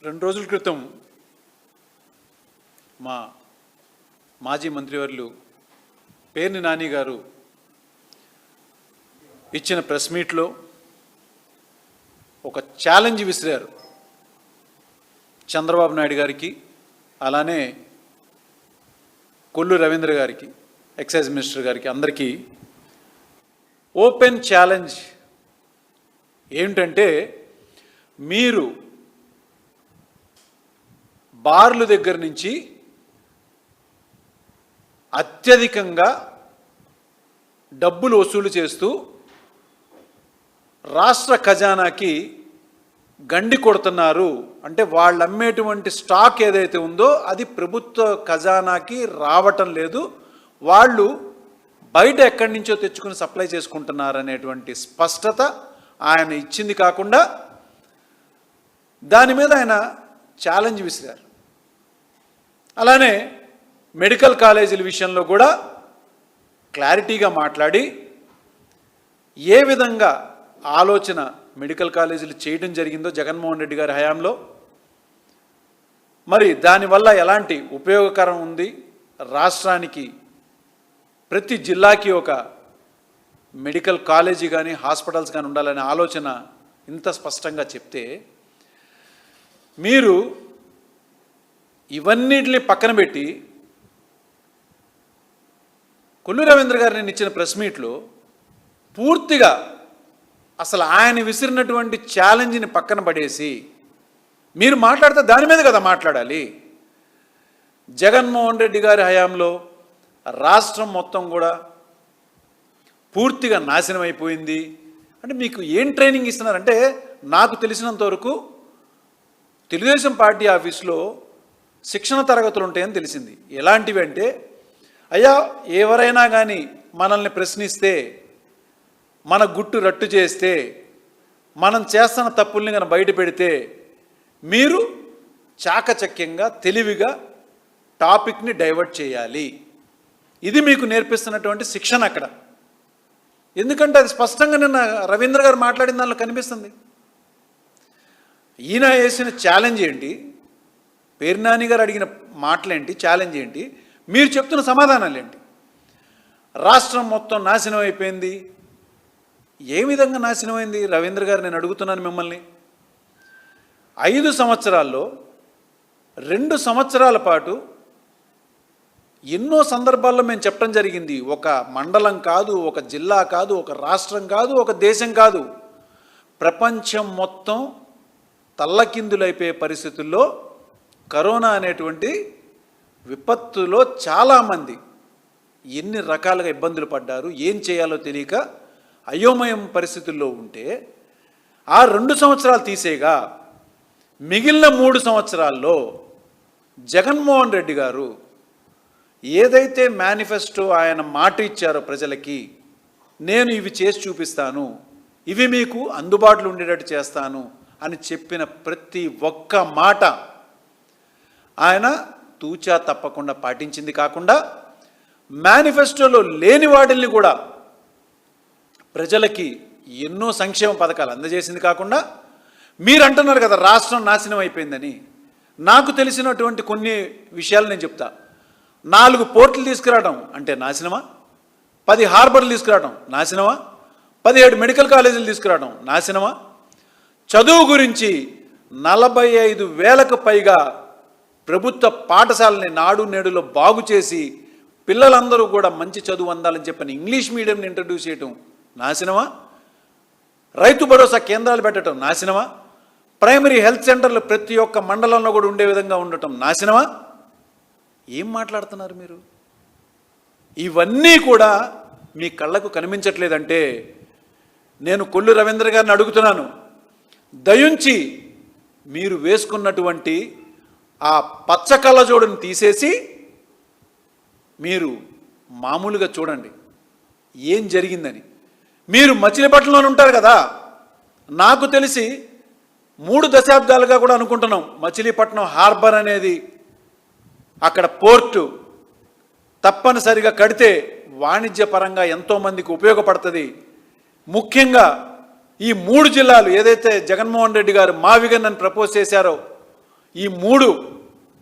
2 రోజుల క్రితం మా మాజీ మంత్రివర్యులు పేర్ని నాని గారు ఇచ్చిన ప్రెస్ మీట్లో ఒక ఛాలెంజ్ విసిరారు చంద్రబాబు నాయుడు గారికి, అలానే కొల్లు రవీంద్ర గారికి, ఎక్సైజ్ మినిస్టర్ గారికి, అందరికీ ఓపెన్ ఛాలెంజ్ ఏమిటంటే, మీరు బార్ల దగ్గర నుంచి అత్యధికంగా డబ్బులు వసూలు చేస్తూ రాష్ట్ర ఖజానాకి గండి కొడుతున్నారు. అంటే వాళ్ళు అమ్మేటువంటి స్టాక్ ఏదైతే ఉందో అది ప్రభుత్వ ఖజానాకి రావటం లేదు, వాళ్ళు బయట ఎక్కడి నుంచో తెచ్చుకుని సప్లై చేసుకుంటున్నారు అనేటువంటి స్పష్టత ఆయన ఇచ్చింది. కాకుండా దాని మీద ఆయన ఛాలెంజ్ విసిరారు. అలానే మెడికల్ కాలేజీల విషయంలో కూడా క్లారిటీగా మాట్లాడి ఏ విధంగా ఆలోచన మెడికల్ కాలేజీలు చేయడం జరిగిందో జగన్మోహన్ రెడ్డి గారి హయాంలో, మరి దానివల్ల ఎలాంటి ఉపయోగకరం ఉంది, రాష్ట్రానికి ప్రతి జిల్లాకి ఒక మెడికల్ కాలేజీ కానీ హాస్పిటల్స్ కానీ ఉండాలనే ఆలోచన ఇంత స్పష్టంగా చెప్తే, మీరు ఇవన్నిటిని పక్కన పెట్టి కొల్లు రవీంద్ర గారు నేను ఇచ్చిన ప్రెస్ మీట్లో పూర్తిగా అసలు ఆయన విసిరినటువంటి ఛాలెంజ్ని పక్కన పడేసి మీరు మాట్లాడితే దాని మీద కదా మాట్లాడాలి. జగన్మోహన్ రెడ్డి గారి హయాంలో రాష్ట్రం మొత్తం కూడా పూర్తిగా నాశనం అయిపోయింది అంటే మీకు ఏం ట్రైనింగ్ ఇస్తున్నారంటే, నాకు తెలిసినంత వరకు తెలుగుదేశం పార్టీ ఆఫీస్లో శిక్షణ తరగతులు ఉంటాయని తెలిసింది. ఎలాంటివి అంటే, అయ్యా ఎవరైనా కానీ మనల్ని ప్రశ్నిస్తే, మన గుట్టు రట్టు చేస్తే, మనం చేస్తున్న తప్పుల్ని కానీ బయట పెడితే మీరు చాకచక్యంగా తెలివిగా టాపిక్ని డైవర్ట్ చేయాలి. ఇది మీకు నేర్పిస్తున్నటువంటి శిక్షణ అక్కడ. ఎందుకంటే అది స్పష్టంగా నిన్న రవీంద్ర గారు మాట్లాడిన దానిలో కనిపిస్తుంది. ఈయన వేసిన ఛాలెంజ్ ఏంటి, పేర్ని నాని గారు అడిగిన మాటలేంటి, ఛాలెంజ్ ఏంటి, మీరు చెప్తున్న సమాధానాలు ఏంటి? రాష్ట్రం మొత్తం నాశనం అయిపోయింది. ఏ విధంగా నాశనం అయింది రవీంద్ర గారు? నేను అడుగుతున్నాను మిమ్మల్ని. 5 సంవత్సరాల్లో 2 సంవత్సరాల పాటు ఎన్నో సందర్భాల్లో మేము చెప్పడం జరిగింది, ఒక మండలం కాదు, ఒక జిల్లా కాదు, ఒక రాష్ట్రం కాదు, ఒక దేశం కాదు, ప్రపంచం మొత్తం తల్లకిందులైపోయే పరిస్థితుల్లో కరోనా అనేటువంటి విపత్తులో చాలామంది ఎన్ని రకాలుగా ఇబ్బందులు పడ్డారు, ఏం చేయాలో తెలియక అయోమయం పరిస్థితుల్లో ఉంటే, ఆ 2 సంవత్సరాలు తీసేగా మిగిలిన 3 సంవత్సరాల్లో జగన్మోహన్ రెడ్డి గారు ఏదైతే మేనిఫెస్టో ఆయన మాట ఇచ్చారో ప్రజలకి, నేను ఇవి చేసి చూపిస్తాను, ఇవి మీకు అందుబాటులో ఉండేటట్టు చేస్తాను అని చెప్పిన ప్రతి ఒక్క మాట ఆయన తూచా తప్పకుండా పాటించింది. కాకుండా మేనిఫెస్టోలో లేని వాటిల్ని కూడా ప్రజలకి ఎన్నో సంక్షేమ పథకాలు అందజేసింది. కాకుండా మీరు అంటున్నారు కదా రాష్ట్రం నాశనం అయిపోయిందని, నాకు తెలిసినటువంటి కొన్ని విషయాలు నేను చెప్తా. 4 పోర్టులు తీసుకురావడం అంటే నాశనమా? 10 హార్బర్లు తీసుకురావడం నాశనమా? 17 మెడికల్ కాలేజీలు తీసుకురావడం నాశనమా? చదువు గురించి 45,000కు పైగా ప్రభుత్వ పాఠశాలని నాడు నేడులో బాగు చేసి పిల్లలందరూ కూడా మంచి చదువు అందాలని చెప్పని ఇంగ్లీష్ మీడియంని ఇంట్రడ్యూస్ చేయటం నాశనమా? రైతు భరోసా కేంద్రాలు పెట్టడం నాశనమా? ప్రైమరీ హెల్త్ సెంటర్లు ప్రతి ఒక్క మండలంలో కూడా ఉండే విధంగా ఉండటం నాశనమా? ఏం మాట్లాడుతున్నారు మీరు? ఇవన్నీ కూడా మీ కళ్ళకు కనిపించట్లేదంటే నేను కొల్లు రవీంద్ర గారిని అడుగుతున్నాను, దయుంచి మీరు వేసుకున్నటువంటి ఆ పచ్చ కళ్ళజోడుని తీసేసి మీరు మామూలుగా చూడండి ఏం జరిగిందని. మీరు మచిలీపట్నంలో ఉంటారు కదా, నాకు తెలిసి 3 దశాబ్దాలుగా కూడా అనుకుంటున్నాం మచిలీపట్నం హార్బర్ అనేది, అక్కడ పోర్టు తప్పనిసరిగా కడితే వాణిజ్యపరంగా ఎంతోమందికి ఉపయోగపడుతుంది. ముఖ్యంగా ఈ 3 జిల్లాలు ఏదైతే జగన్మోహన్ రెడ్డి గారు మా విగన్ అని ప్రపోజ్ చేశారో ఈ 3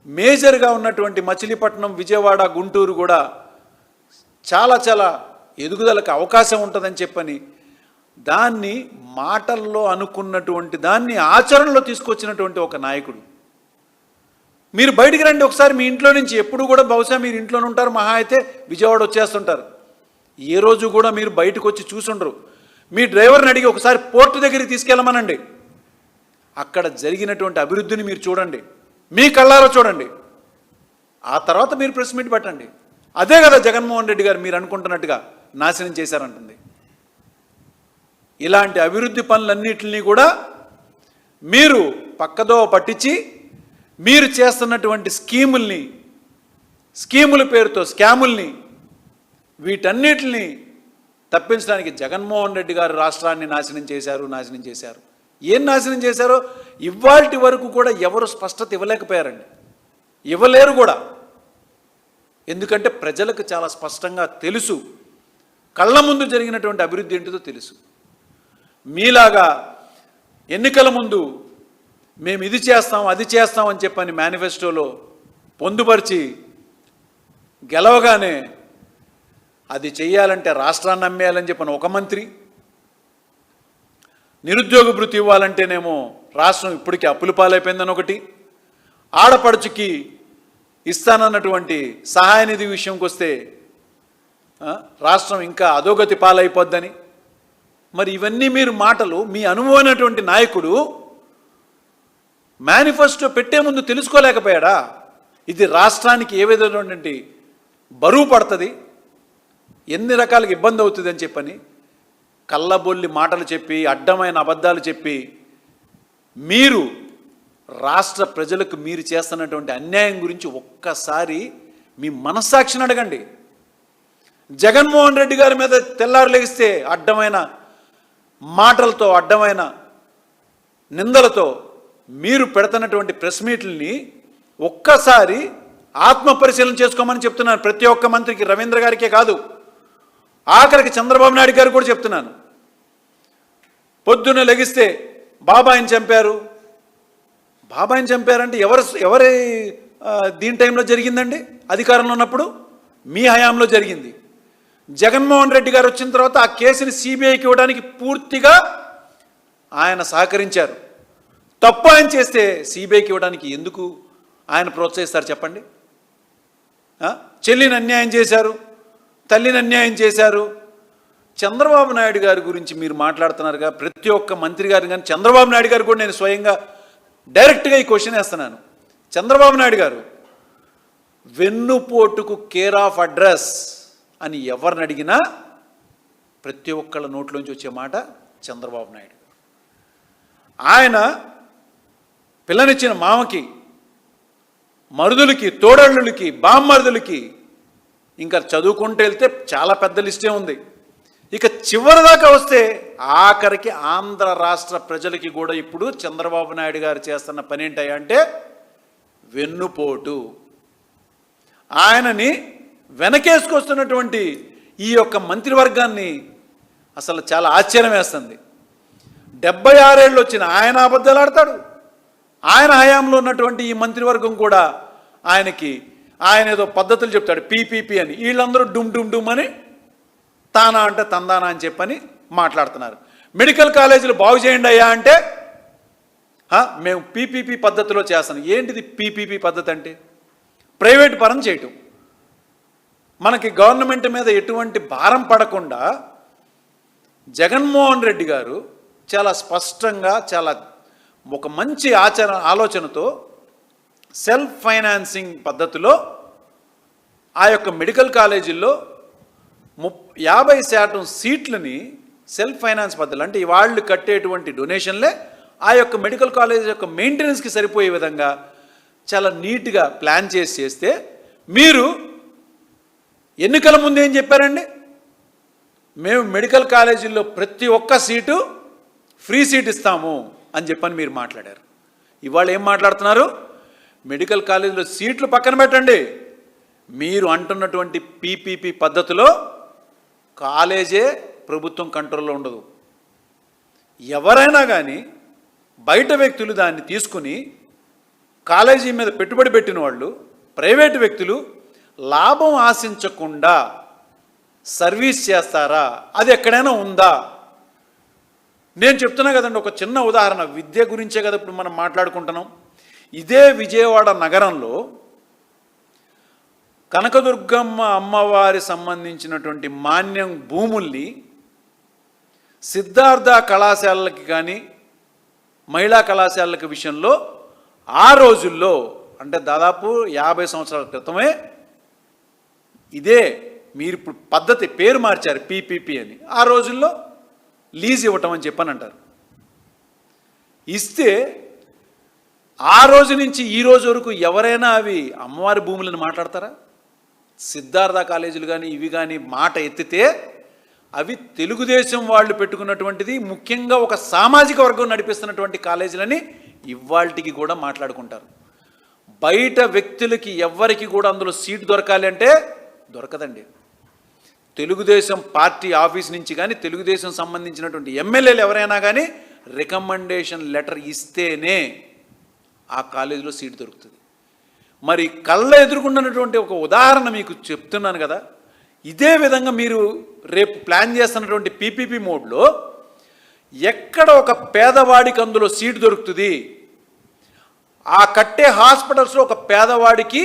మేజర్గా ఉన్నటువంటి మచిలీపట్నం, విజయవాడ, గుంటూరు కూడా చాలా చాలా ఎదుగుదలకు అవకాశం ఉంటుందని చెప్పని దాన్ని మాటల్లో అనుకున్నటువంటి దాన్ని ఆచరణలో తీసుకొచ్చినటువంటి ఒక నాయకుడు. మీరు బయటికి రండి ఒకసారి మీ ఇంట్లో నుంచి. ఎప్పుడు కూడా బహుశా మీరు ఇంట్లోనే ఉంటారు, మహా అయితే విజయవాడ వచ్చేస్తుంటారు. ఏ రోజు కూడా మీరు బయటకు వచ్చి చూసుండరు. మీ డ్రైవర్ని అడిగి ఒకసారి పోర్టు దగ్గరికి తీసుకెళ్ళమనండి. అక్కడ జరిగినటువంటి అభివృద్ధిని మీరు చూడండి, మీ కళ్ళారా చూడండి. ఆ తర్వాత మీరు ప్రెస్ మీట్ పెట్టండి. అదే కదా జగన్మోహన్ రెడ్డి గారు మీరు అనుకుంటున్నట్టుగా నాశనం చేశారంటుంది. ఇలాంటి అభివృద్ధి పనులన్నింటినీ కూడా మీరు పక్కదో పట్టించి మీరు చేస్తున్నటువంటి స్కీముల పేరుతో స్కాముల్ని వీటన్నిటిని తప్పించడానికి జగన్మోహన్ రెడ్డి గారు రాష్ట్రాన్ని నాశనం చేశారు. ఏం నాశనం చేశారో ఇవాల్టి వరకు కూడా ఎవరు స్పష్టత ఇవ్వలేకపోయారండి, ఇవ్వలేరు కూడా. ఎందుకంటే ప్రజలకు చాలా స్పష్టంగా తెలుసు, కళ్ళ ముందు జరిగినటువంటి అభివృద్ధి ఏంటిదో తెలుసు. మీలాగా ఎన్నికల ముందు మేము ఇది చేస్తాం అది చేస్తాం అని చెప్పని మేనిఫెస్టోలో పొందుపరిచి గెలవగానే అది చెయ్యాలంటే రాష్ట్రాన్ని అమ్మేయాలని చెప్పని ఒక మంత్రి, నిరుద్యోగ భృతి ఇవ్వాలంటేనేమో రాష్ట్రం ఇప్పటికీ అప్పుల పాలైపోయిందని ఒకటి, ఆడపడుచుకి ఇస్తానన్నటువంటి సహాయ నిధి విషయంకి వస్తే రాష్ట్రం ఇంకా అధోగతి పాలైపోద్దని. మరి ఇవన్నీ మీరు మాటలు మీ అనుభవమైనటువంటి నాయకుడు మేనిఫెస్టో పెట్టే ముందు తెలుసుకోలేకపోయాడా? ఇది రాష్ట్రానికి ఏ విధమైనటువంటి బరువు పడుతుంది, ఎన్ని రకాలుగా ఇబ్బంది అవుతుంది అని చెప్పని కళ్ళబొల్లి మాటలు చెప్పి అడ్డమైన అబద్ధాలు చెప్పి మీరు రాష్ట్ర ప్రజలకు మీరు చేస్తున్నటువంటి అన్యాయం గురించి ఒక్కసారి మీ మనస్సాక్షిని అడగండి. జగన్మోహన్ రెడ్డి గారి మీద తెల్లారు లెగిస్తే అడ్డమైన మాటలతో అడ్డమైన నిందలతో మీరు పెడుతున్నటువంటి ప్రెస్ మీట్లని ఒక్కసారి ఆత్మ పరిశీలన చేసుకోమని చెప్తున్నాను. ప్రతి ఒక్క మంత్రికి, రవీంద్ర గారికే కాదు, ఆఖరికి చంద్రబాబు నాయుడు గారు కూడా చెప్తున్నాను. పొద్దున్న లెగిస్తే బాబాయిని చంపారంటే ఎవరి దీని టైంలో జరిగిందండి? అధికారంలో ఉన్నప్పుడు మీ హయాంలో జరిగింది. జగన్మోహన్ రెడ్డి గారు వచ్చిన తర్వాత ఆ కేసుని సిబిఐకి ఇవ్వడానికి పూర్తిగా ఆయన సహకరించారు. తప్పు ఆయన చేస్తే సిబిఐకి ఇవ్వడానికి ఎందుకు ఆయన ప్రోత్సహిస్తారు చెప్పండి? చెల్లిని అన్యాయం చేశారు, తల్లిని అన్యాయం చేశారు. చంద్రబాబు నాయుడు గారి గురించి మీరు మాట్లాడుతున్నారుగా, ప్రతి ఒక్క మంత్రి గారిని కానీ చంద్రబాబు నాయుడు గారు కూడా నేను స్వయంగా డైరెక్ట్గా ఈ క్వశ్చన్ వేస్తున్నాను. చంద్రబాబు నాయుడు గారు వెన్నుపోటుకు కేర్ ఆఫ్ అడ్రస్ అని ఎవరిని అడిగినా ప్రతి ఒక్కళ్ళ నోట్లోంచి వచ్చే మాట చంద్రబాబు నాయుడు. ఆయన పిల్లనిచ్చిన మామకి, మరుదులకి, తోడళ్ళులకి, బామ్మరుదులకి, ఇంకా చదువుకుంటూ వెళ్తే చాలా పెద్ద లిస్టే ఉంది. ఇక చివరి దాకా వస్తే ఆఖరికి ఆంధ్ర రాష్ట్ర ప్రజలకి కూడా ఇప్పుడు చంద్రబాబు నాయుడు గారు చేస్తున్న పని ఏంటంటే వెన్నుపోటు. ఆయనని వెనకేసుకొస్తున్నటువంటి ఈ యొక్క మంత్రివర్గాన్ని అసలు చాలా ఆశ్చర్యం వేస్తుంది. 76 ఏళ్ళు వచ్చిన ఆయన అబద్ధాలు ఆడతాడు. ఆయన హయాంలో ఉన్నటువంటి ఈ మంత్రివర్గం కూడా ఆయన ఏదో పద్ధతులు చెప్తాడు, పీపీపీ అని. వీళ్ళందరూ డుమ్ అని తానా అంటే తందానా అని చెప్పని మాట్లాడుతున్నారు. మెడికల్ కాలేజీలు బాగు చేయండి అయ్యా అంటే మేము పీపీపీ పద్ధతిలో చేస్తాం. ఏంటిది పీపీపీ పద్ధతి అంటే? ప్రైవేట్ పరం చేయటం. మనకి గవర్నమెంట్ మీద ఎటువంటి భారం పడకుండా జగన్మోహన్ రెడ్డి గారు చాలా స్పష్టంగా, చాలా ఒక మంచి ఆలోచనతో సెల్ఫ్ ఫైనాన్సింగ్ పద్ధతిలో ఆ యొక్క మెడికల్ కాలేజీల్లో 50% సీట్లని సెల్ఫ్ ఫైనాన్స్ పద్ధతులు, అంటే వాళ్ళు కట్టేటువంటి డొనేషన్లే ఆ యొక్క మెడికల్ కాలేజ్ యొక్క మెయింటెనెన్స్కి సరిపోయే విధంగా చాలా నీట్గా ప్లాన్ చేస్తే, మీరు ఎన్నికల ముందు ఏం చెప్పారండి? మేము మెడికల్ కాలేజీల్లో ప్రతి ఒక్క సీటు ఫ్రీ సీట్ ఇస్తాము అని చెప్పని మీరు మాట్లాడారు. ఇవాళ ఏం మాట్లాడుతున్నారు? మెడికల్ కాలేజీలో సీట్లు పక్కన పెట్టండి, మీరు అంటున్నటువంటి పీపీపీ పద్ధతిలో కాలేజే ప్రభుత్వం కంట్రోల్లో ఉండదు. ఎవరైనా కానీ బయట వ్యక్తులు దాన్ని తీసుకుని కాలేజీ మీద పెట్టుబడి పెట్టిన వాళ్ళు, ప్రైవేటు వ్యక్తులు లాభం ఆశించకుండా సర్వీస్ చేస్తారా? అది ఎక్కడైనా ఉందా? నేను చెప్తున్నా కదండి, ఒక చిన్న ఉదాహరణ, విద్య గురించే కదా ఇప్పుడు మనం మాట్లాడుకుంటున్నాం. ఇదే విజయవాడ నగరంలో కనకదుర్గమ్మ అమ్మవారి సంబంధించినటువంటి మాన్యం భూముల్ని సిద్ధార్థ కళాశాలకి కానీ మహిళా కళాశాలకి విషయంలో ఆ రోజుల్లో, అంటే దాదాపు 50 సంవత్సరాల క్రితమే, ఇదే మీరు ఇప్పుడు పద్ధతి పేరు మార్చారు పీపీపీ అని, ఆ రోజుల్లో లీజ్ ఇవ్వటం అని చెప్పని అంటారు. ఇస్తే ఆ రోజు నుంచి ఈ రోజు వరకు ఎవరైనా అవి అమ్మవారి భూములను మాట్లాడతారా? సిద్ధార్థ కాలేజీలు కానీ ఇవి కానీ మాట ఎత్తితే అవి తెలుగుదేశం వాళ్ళు పెట్టుకున్నటువంటిది, ముఖ్యంగా ఒక సామాజిక వర్గం నడిపిస్తున్నటువంటి కాలేజీలని ఇవాళకి కూడా మాట్లాడుకుంటారు. బయట వ్యక్తులకి ఎవ్వరికి కూడా అందులో సీటు దొరకాలి అంటే దొరకదండి. తెలుగుదేశం పార్టీ ఆఫీస్ నుంచి కానీ తెలుగుదేశం సంబంధించినటువంటి ఎమ్మెల్యేలు ఎవరైనా కానీ రికమెండేషన్ లెటర్ ఇస్తేనే ఆ కాలేజీలో సీటు దొరుకుతుంది. మరి కళ్ళ ఎదుర్కొన్నటువంటి ఒక ఉదాహరణ మీకు చెప్తున్నాను కదా. ఇదే విధంగా మీరు రేపు ప్లాన్ చేస్తున్నటువంటి పీపీపీ మోడ్లో ఎక్కడ ఒక పేదవాడికి అందులో సీటు దొరుకుతుంది, ఆ కట్టే హాస్పిటల్స్లో ఒక పేదవాడికి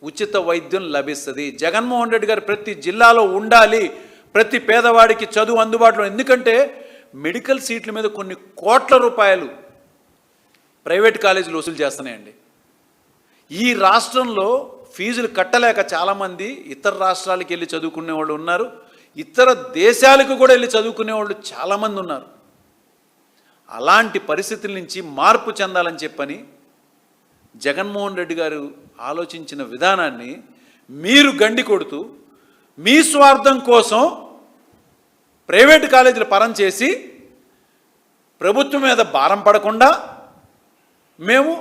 ఉచిత వైద్యం లభిస్తుంది. జగన్మోహన్ రెడ్డి గారు ప్రతి జిల్లాలో ఉండాలి, ప్రతి పేదవాడికి చదువు అందుబాటులో. ఎందుకంటే మెడికల్ సీట్ల మీద కొన్ని కోట్ల రూపాయలు ప్రైవేట్ కాలేజీలు వసూలు చేస్తున్నాయండి. ఈ రాష్ట్రంలో ఫీజులు కట్టలేక చాలామంది ఇతర రాష్ట్రాలకు వెళ్ళి చదువుకునే వాళ్ళు ఉన్నారు, ఇతర దేశాలకు కూడా వెళ్ళి చదువుకునే వాళ్ళు చాలామంది ఉన్నారు. అలాంటి పరిస్థితుల నుంచి మార్పు చెందాలని చెప్పని జగన్మోహన్ రెడ్డి గారు ఆలోచించిన విధానాన్ని మీరు గండి కొడుతూ మీ స్వార్థం కోసం ప్రైవేటు కాలేజీలు పరం చేసి ప్రభుత్వం మీద భారం పడకుండా మేము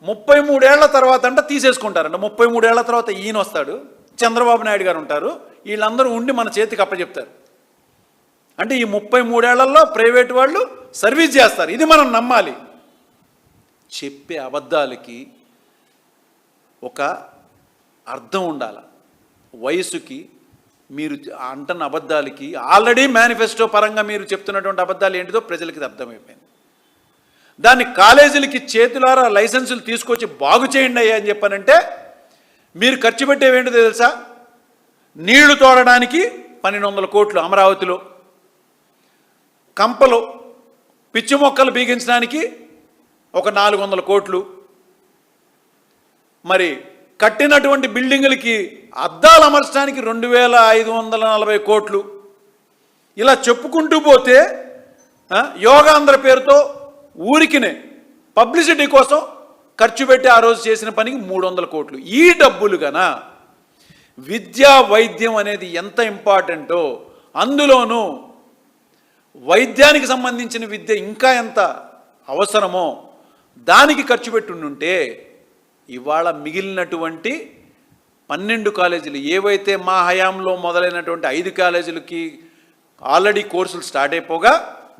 33 ఏళ్ల తర్వాత అంట తీసేసుకుంటారంట. 33 ఏళ్ల తర్వాత ఈయన వస్తాడు, చంద్రబాబు నాయుడు గారు ఉంటారు, వీళ్ళందరూ ఉండి మన చేతికి అప్పచెప్తారు. అంటే ఈ 33 ఏళ్లలో ప్రైవేటు వాళ్ళు సర్వీస్ చేస్తారు, ఇది మనం నమ్మాలి. చెప్పే అబద్ధాలకి ఒక అర్థం ఉండాలి. వయసుకి మీరు అంటున్న అబద్ధాలకి ఆల్రెడీ మేనిఫెస్టో పరంగా మీరు చెప్తున్నటువంటి అబద్ధాలు ఏంటిదో ప్రజలకి అర్థమైపోయింది. దాన్ని కాలేజీలకి చేతులారా లైసెన్సులు తీసుకొచ్చి బాగు చేయండి అయ్యా అని చెప్పానంటే మీరు ఖర్చు పెట్టేవేంటిదో తెలుసా? నీళ్లు తోడడానికి 1200 కోట్లు అమరావతిలో, కంపలు పిచ్చి మొక్కలు బీగించడానికి ఒక 400 కోట్లు, మరి కట్టినటువంటి బిల్డింగులకి అద్దాలు అమర్చడానికి 2540 కోట్లు. ఇలా చెప్పుకుంటూ పోతే యోగాంధ్ర పేరుతో ఊరికినే పబ్లిసిటీ కోసం ఖర్చు పెట్టి ఆ రోజు చేసిన పనికి 300 కోట్లు. ఈ డబ్బులు గనా విద్యా వైద్యం అనేది ఎంత ఇంపార్టెంటో, అందులోనూ వైద్యానికి సంబంధించిన విద్య ఇంకా ఎంత అవసరమో దానికి ఖర్చు పెట్టుంటే ఇవాళ మిగిలినటువంటి 12 కాలేజీలు ఏవైతే మా హయాంలో మొదలైనటువంటి 5 కాలేజీలకి ఆల్రెడీ కోర్సులు స్టార్ట్ అయిపోగా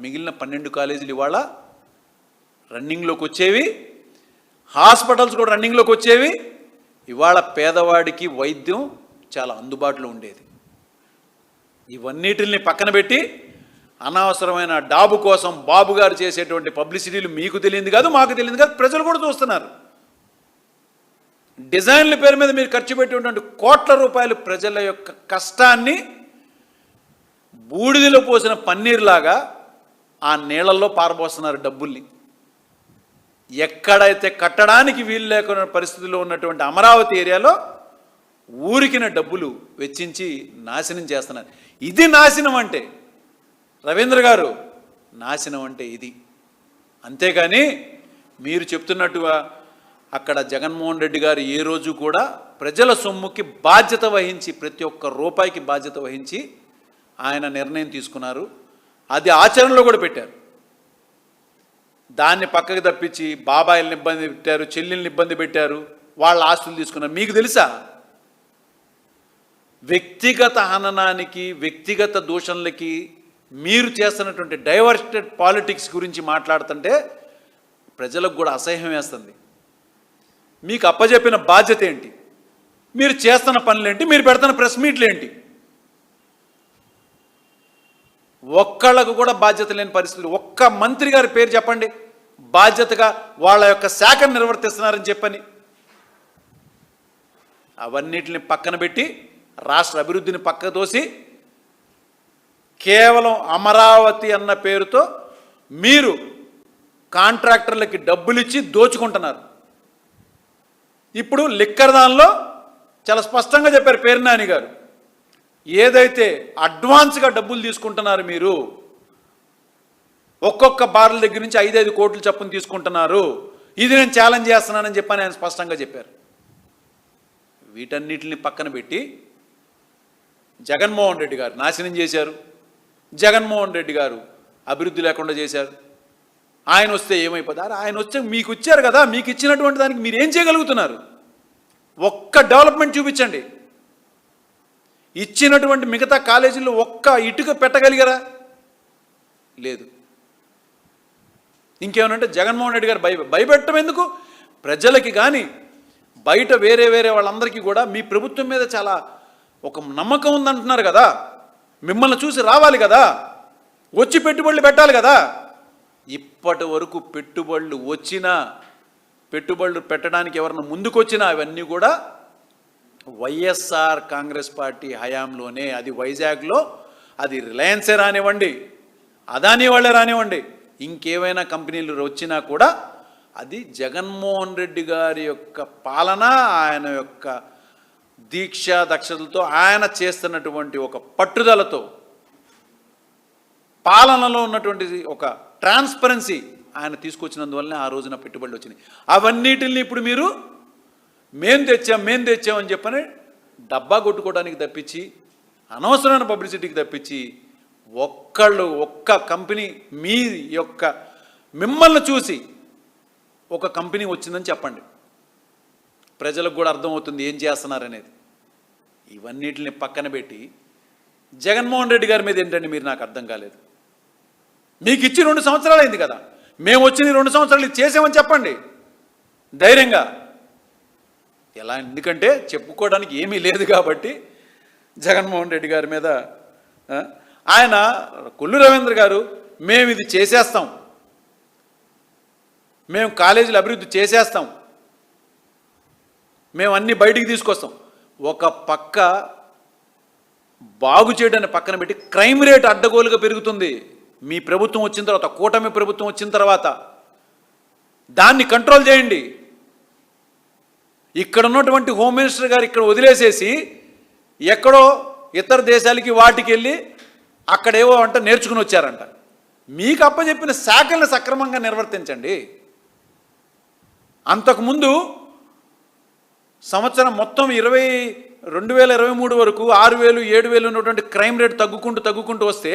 మిగిలిన 12 కాలేజీలు ఇవాళ రన్నింగ్లోకి వచ్చేవి, హాస్పిటల్స్ కూడా రన్నింగ్లోకి వచ్చేవి. ఇవాళ పేదవాడికి వైద్యం చాలా అందుబాటులో ఉండేది. ఇవన్నిటిని పక్కన పెట్టి అనవసరమైన డాబు కోసం బాబు గారు చేసేటువంటి పబ్లిసిటీలు మీకు తెలియదు కాదు, మాకు తెలియదు కాదు, ప్రజలు కూడా చూస్తున్నారు. డిజైన్ల పేరు మీద మీరు ఖర్చు పెట్టేటువంటి కోట్ల రూపాయలు ప్రజల యొక్క కష్టాన్ని బూడిదలో పోసిన పన్నీర్లాగా ఆ నీళ్ళల్లో పారబోస్తున్నారు డబ్బుల్ని. ఎక్కడైతే కట్టడానికి వీలు లేకున్న పరిస్థితుల్లో ఉన్నటువంటి అమరావతి ఏరియాలో ఊరికిన డబ్బులు వెచ్చించి నాశనం చేస్తున్నారు. ఇది నాశనం అంటే, రవీంద్ర గారు, నాశనం అంటే ఇది. అంతేగాని మీరు చెప్తున్నట్టుగా అక్కడ జగన్మోహన్ రెడ్డి గారు ఏ రోజు కూడా ప్రజల సొమ్ముకి బాధ్యత వహించి, ప్రతి ఒక్క రూపాయికి బాధ్యత వహించి ఆయన నిర్ణయం తీసుకున్నారు. అది ఆచరణలో కూడా పెట్టారు. దాన్ని పక్కకు తప్పించి బాబాయిల్ని ఇబ్బంది పెట్టారు, చెల్లెల్ని ఇబ్బంది పెట్టారు, వాళ్ళ ఆస్తులు తీసుకున్నారు. మీకు తెలుసా, వ్యక్తిగత హననానికి, వ్యక్తిగత దూషణలకి మీరు చేస్తున్నటువంటి డైవర్టెడ్ పాలిటిక్స్ గురించి మాట్లాడుతుంటే ప్రజలకు కూడా అసహ్యం వేస్తుంది. మీకు అప్పజెప్పిన బాధ్యత ఏంటి, మీరు చేస్తున్న పనులేంటి, మీరు పెడుతున్న ప్రెస్ మీట్లు ఏంటి? ఒక్కళ్ళకు కూడా బాధ్యత లేని పరిస్థితి. ఒక్క మంత్రి గారి పేరు చెప్పండి బాధ్యతగా వాళ్ళ యొక్క శాఖను నిర్వర్తిస్తున్నారని చెప్పని. అవన్నిటిని పక్కన పెట్టి రాష్ట్ర అభివృద్ధిని పక్కకు తోసి కేవలం అమరావతి అన్న పేరుతో మీరు కాంట్రాక్టర్లకి డబ్బులు ఇచ్చి దోచుకుంటున్నారు. ఇప్పుడు లిక్కర్ దానిలో చాలా స్పష్టంగా చెప్పారు పేర్నాని గారు, ఏదైతే అడ్వాన్స్గా డబ్బులు తీసుకుంటున్నారు మీరు, ఒక్కొక్క బార్ల దగ్గర నుంచి 5-5 కోట్లు చొప్పున తీసుకుంటున్నారు, ఇది నేను ఛాలెంజ్ చేస్తున్నానని చెప్పని ఆయన స్పష్టంగా చెప్పారు. వీటన్నిటిని పక్కన పెట్టి జగన్మోహన్ రెడ్డి గారు నాశనం చేశారు, జగన్మోహన్ రెడ్డి గారు అభివృద్ధి లేకుండా చేశారు. ఆయన వస్తే ఏమైపోతారు? ఆయన వస్తే మీకు ఇచ్చారు కదా, మీకు ఇచ్చినటువంటి దానికి మీరు ఏం చేయగలుగుతున్నారు? ఒక్క డెవలప్మెంట్ చూపించండి. ఇచ్చినటువంటి మిగతా కాలేజీల్లో ఒక్క ఇటుక పెట్టగలిగారా? లేదు. ఇంకేమనంటే జగన్మోహన్ రెడ్డి గారు భయపెట్టడం ఎందుకు? ప్రజలకి కానీ బయట వేరే వాళ్ళందరికీ కూడా మీ ప్రభుత్వం మీద చాలా ఒక నమ్మకం ఉందంటున్నారు కదా, మిమ్మల్ని చూసి రావాలి కదా, వచ్చి పెట్టుబడులు పెట్టాలి కదా. ఇప్పటి వరకు పెట్టుబడులు వచ్చినా, పెట్టుబడులు పెట్టడానికి ఎవరన్నా ముందుకొచ్చినా అవన్నీ కూడా వైఎస్ఆర్ కాంగ్రెస్ పార్టీ హయాంలోనే. అది వైజాగ్లో, అది రిలయన్సే రానివ్వండి, అదానీ వాళ్ళే రానివ్వండి, ఇంకేమైనా కంపెనీలు వచ్చినా కూడా అది జగన్మోహన్ రెడ్డి గారి యొక్క పాలన, ఆయన యొక్క దీక్ష దక్షతలతో, ఆయన చేస్తున్నటువంటి ఒక పట్టుదలతో, పాలనలో ఉన్నటువంటి ఒక ట్రాన్స్పరెన్సీ ఆయన తీసుకొచ్చినందువల్లనే ఆ రోజున పెట్టుబడులు వచ్చినాయి. అవన్నిటిని ఇప్పుడు మీరు మేం తెచ్చామని చెప్పని డబ్బా కొట్టుకోవడానికి తప్పించి, అనవసరమైన పబ్లిసిటీకి తప్పించి, ఒక్క కంపెనీ మీ యొక్క మిమ్మల్ని చూసి ఒక కంపెనీ వచ్చిందని చెప్పండి, ప్రజలకు కూడా అర్థమవుతుంది ఏం చేస్తున్నారనేది. ఇవన్నిటిని పక్కన పెట్టి జగన్మోహన్ రెడ్డి గారి మీద ఏంటండి మీరు? నాకు అర్థం కాలేదు. మీకు ఇచ్చి 2 సంవత్సరాలు అయింది కదా, మేము వచ్చిన 2 సంవత్సరాలు ఇది చేసామని చెప్పండి ధైర్యంగా. ఎలా? ఎందుకంటే చెప్పుకోవడానికి ఏమీ లేదు కాబట్టి జగన్మోహన్ రెడ్డి గారి మీద. ఆయన కొల్లు రవీంద్ర గారు మేము ఇది చేసేస్తాం, మేము కాలేజీలు అభివృద్ధి చేసేస్తాం, మేము అన్నీ బయటికి తీసుకొస్తాం. ఒక పక్క బాగు చేయడాన్ని పక్కన పెట్టి క్రైమ్ రేట్ అడ్డగోలుగా పెరుగుతుంది. మీ ప్రభుత్వం వచ్చిన తర్వాత, కూటమి ప్రభుత్వం వచ్చిన తర్వాత దాన్ని కంట్రోల్ చేయండి. ఇక్కడ ఉన్నటువంటి హోమ్ మినిస్టర్ గారు ఇక్కడ వదిలేసేసి ఎక్కడో ఇతర దేశాలకి వాటికి వెళ్ళి అక్కడేవో అంట నేర్చుకుని వచ్చారంట. మీకు అప్పచెప్పిన శాఖలను సక్రమంగా నిర్వర్తించండి. అంతకుముందు సంవత్సరం మొత్తం 2023 వరకు 6,000, 7,000 ఉన్నటువంటి క్రైమ్ రేట్ తగ్గుకుంటూ వస్తే,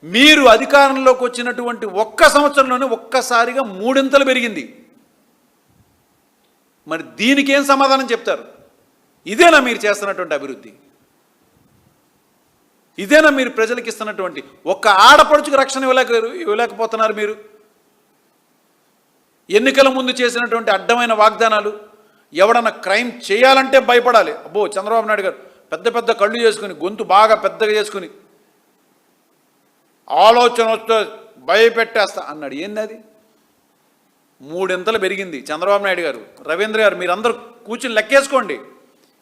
మీరు అధికారంలోకి వచ్చినటువంటి ఒక్క సంవత్సరంలోనే ఒక్కసారిగా 3 ఇంతలు పెరిగింది. మరి దీనికి ఏం సమాధానం చెప్తారు? ఇదేనా మీరు చేస్తున్నటువంటి అభివృద్ధి? ఇదేనా మీరు ప్రజలకు ఇస్తున్నటువంటి? ఒక్క ఆడపడుచుకు రక్షణ ఇవ్వలేకపోతున్నారు మీరు. ఎన్నికల ముందు చేసినటువంటి అడ్డమైన వాగ్దానాలు, ఎవడన్నా క్రైమ్ చేయాలంటే భయపడాలి. అబ్బో, చంద్రబాబు నాయుడు గారు పెద్ద కళ్ళు చేసుకుని, గొంతు బాగా పెద్దగా చేసుకుని, ఆలోచన వస్తే భయపెట్టేస్తా అన్నాడు. ఏంది అది? 3 ఇంతలు పెరిగింది. చంద్రబాబు నాయుడు గారు, రవీంద్ర గారు, మీరందరూ కూర్చుని లెక్కేసుకోండి.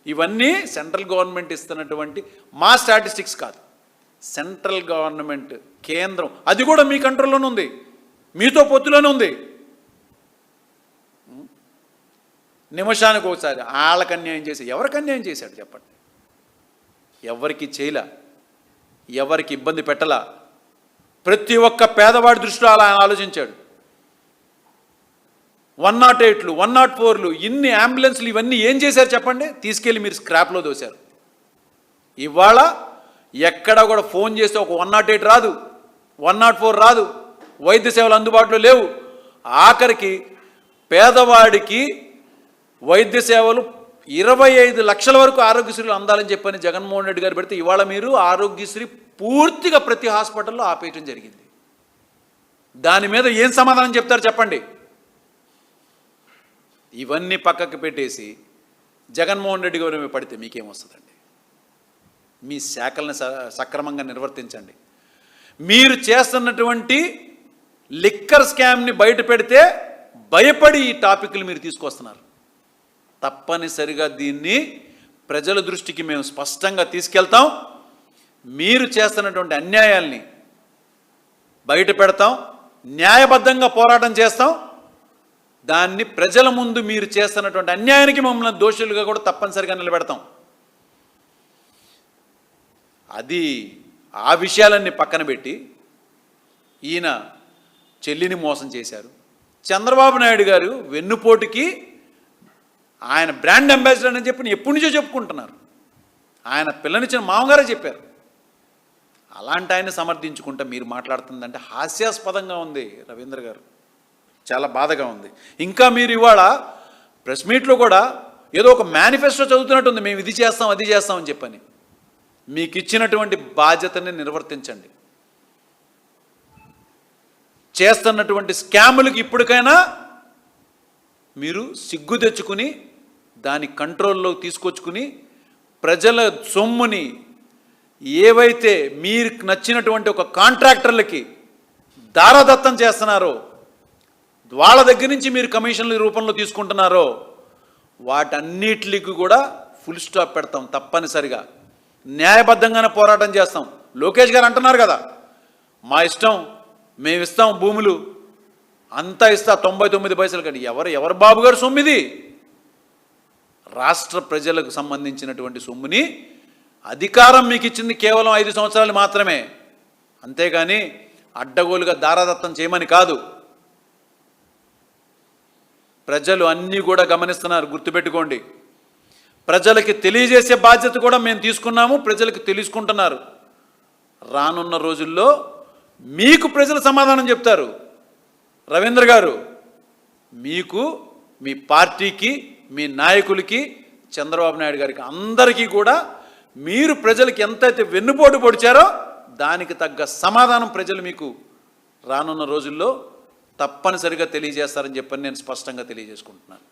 ఇవన్నీ సెంట్రల్ గవర్నమెంట్ ఇస్తున్నటువంటి మా స్టాటిస్టిక్స్ కాదు, సెంట్రల్ గవర్నమెంట్, కేంద్రం, అది కూడా మీ కంట్రోల్లోనే ఉంది, మీతో పొత్తులోనే ఉంది. నిమిషానికి ఒకసారి వాళ్ళకి అన్యాయం చేసి, ఎవరికి అన్యాయం చేశాడు చెప్పండి? ఎవరికి చేయలా, ఎవరికి ఇబ్బంది పెట్టలా. ప్రతి ఒక్క పేదవాడి దృష్టిలో అలా ఆలోచించాడు. 108లు, 104లు, ఇన్ని అంబులెన్స్లు, ఇవన్నీ ఏం చేశారు చెప్పండి? తీసుకెళ్ళి మీరు స్క్రాప్లో దోశారు. ఇవాళ ఎక్కడ కూడా ఫోన్ చేస్తే ఒక 108 రాదు, 104 రాదు, వైద్య సేవలు అందుబాటులో లేవు. ఆఖరికి పేదవాడికి వైద్య సేవలు 25 లక్షల వరకు ఆరోగ్యశ్రీలు అందాలని చెప్పని జగన్మోహన్ రెడ్డి గారు పెడితే, ఇవాళ మీరు ఆరోగ్యశ్రీ పూర్తిగా ప్రతి హాస్పిటల్లో ఆపేయటం జరిగింది. దాని మీద ఏం సమాధానం చెప్తారు చెప్పండి? ఇవన్నీ పక్కకు పెట్టేసి జగన్మోహన్ రెడ్డి గారి మీద పడితే మీకేమొస్తుందండి? మీ శాఖలను సక్రమంగా నిర్వర్తించండి. మీరు చేస్తున్నటువంటి లిక్కర్ స్కామ్ని బయట పెడితే భయపడి ఈ టాపిక్లు మీరు తీసుకొస్తున్నారు. తప్పనిసరిగా దీన్ని ప్రజల దృష్టికి మేము స్పష్టంగా తీసుకెళ్తాం. మీరు చేస్తున్నటువంటి అన్యాయాల్ని బయట పెడతాం, న్యాయబద్ధంగా పోరాటం చేస్తాం. దాన్ని ప్రజల ముందు మీరు చేస్తున్నటువంటి అన్యాయానికి మమ్మల్ని దోషులుగా కూడా తప్పనిసరిగా నిలబెడతాం. అది ఆ విషయాలన్నీ పక్కన పెట్టి ఈయన చెల్లిని మోసం చేశారు. చంద్రబాబు నాయుడు గారు వెన్నుపోటుకి ఆయన బ్రాండ్ అంబాసిడర్ అని చెప్పి ఎప్పటి నుంచో చెప్పుకుంటున్నారు. ఆయన పిల్లనిచ్చిన మామగారే చెప్పారు. అలాంటి ఆయన సమర్థించుకుంటా మీరు మాట్లాడుతుందంటే హాస్యాస్పదంగా ఉంది రవీంద్ర గారు, చాలా బాధగా ఉంది. ఇంకా మీరు ఇవాళ ప్రెస్ మీట్లో కూడా ఏదో ఒక మేనిఫెస్టో చదువుతున్నట్టుంది, మేము ఇది చేస్తాం అది చేస్తామని చెప్పని. మీకు ఇచ్చినటువంటి బాధ్యతని నిర్వర్తించండి. చేస్తున్నటువంటి స్కాములకి ఇప్పటికైనా మీరు సిగ్గు తెచ్చుకుని దాని కంట్రోల్లో తీసుకొచ్చుకుని ప్రజల సొమ్ముని ఏవైతే మీరు నచ్చినటువంటి ఒక కాంట్రాక్టర్లకి దారదత్తం చేస్తున్నారో, వాళ్ళ దగ్గర నుంచి మీరు కమిషన్ల రూపంలో తీసుకుంటున్నారో, వాటన్నిటికి కూడా ఫుల్ స్టాప్ పెడతాం. తప్పనిసరిగా న్యాయబద్ధంగానే పోరాటం చేస్తాం. లోకేష్ గారు అంటున్నారు కదా, మా ఇష్టం, మేము ఇస్తాం భూములు అంతా ఇస్తా 99 పైసలు కండి. ఎవరు బాబు గారు సొమ్మిది? రాష్ట్ర ప్రజలకు సంబంధించినటువంటి సొమ్ముని అధికారం మీకు ఇచ్చింది కేవలం 5 సంవత్సరాలు మాత్రమే, అంతేగాని అడ్డగోలుగా దారాదత్తం చేయమని కాదు. ప్రజలు అన్నీ కూడా గమనిస్తున్నారు, గుర్తుపెట్టుకోండి. ప్రజలకి తెలియజేసే బాధ్యత కూడా మేము తీసుకున్నాము, ప్రజలకు తెలుసుకుంటున్నారు. రానున్న రోజుల్లో మీకు ప్రజలు సమాధానం చెప్తారు. రవీంద్ర గారు, మీకు, మీ పార్టీకి, మీ నాయకులకి, చంద్రబాబు నాయుడు గారికి, అందరికీ కూడా మీరు ప్రజలకి ఎంతైతే వెన్నుపోటు పొడిచారో దానికి తగ్గ సమాధానం ప్రజలు మీకు రానున్న రోజుల్లో తప్పనిసరిగా తెలియజేస్తారని చెప్పని నేను స్పష్టంగా తెలియజేసుకుంటున్నాను.